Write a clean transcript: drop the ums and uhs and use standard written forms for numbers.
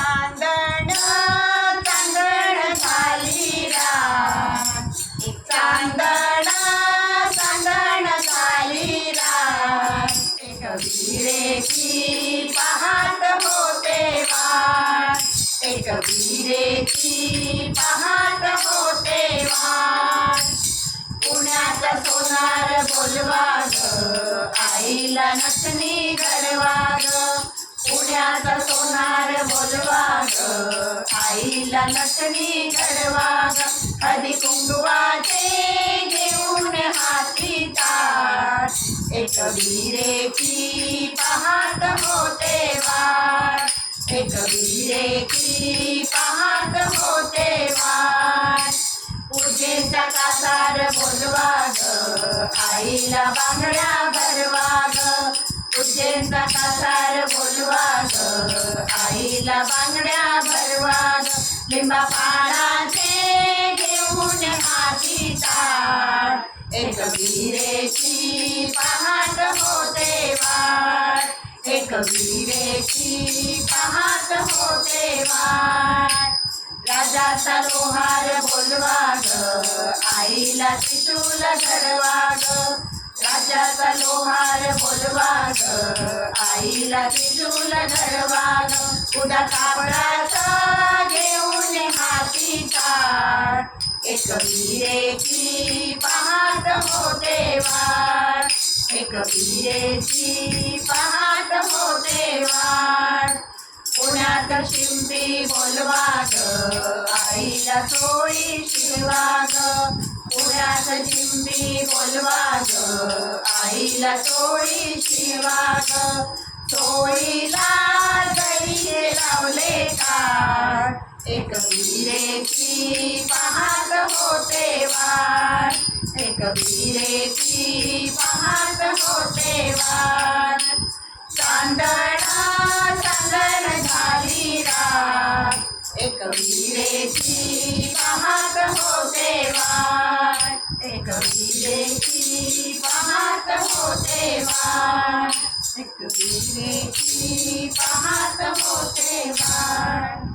चांदण चांदण झाली रात, चांदण चांदण झाली रात, एक विहिरेची पाहत होते वाट, एक विहिरेची पाहत होते वाट. पुण्याचा सोनार बोलवा ग, आईला नथनी घडवा ग. पुण्याचा सोनार बोलवा ग, आईला नथनी घडवा ग. हळदी कुंकवाचे घेऊन हाती ताट, एक विहिरेची पाहत होते वाट, एक विहिरेची पाहत होते वाट. पूजेचा कासार बोलवा ग, आईला बांगड्या भरवा ग. पूजेचा कासार बोलवा ग, आईला बांगड्या भरवा ग. लिंबा पानाचे घेऊन हाती ताट, एक विहिरेची पाहत होते वाट, एक विहिरेची पाहत होते वाट. राजाचा लोहार बोलवा ग, आईला त्रिशूल धरवा ग. राजाचा लोहार बोलवा ग, आईला त्रिशूल धरवा ग. उदा कापडाचा घेऊन हाती ताट, एक विहिरेची पाहत होते वाट, एक विहिरेची पाहत होते वाट. पुण्यात शिंपी बोलवा ग, आईला चोळी शिरवा ग. पुण्यात शिंपी बोलवा ग, आईला चोळी शिरवा ग. चोळीला जरी लावले काठ, एक विहिरेची पाहत होते वाट, एक विहिरेची पाहत होते वाट. चांदण चांदण झाली रात, एक विहिरेची पाहत होते वाट, एक विहिरेची पाहत होते वाट, एक विहिरेची पाहत होते वाट.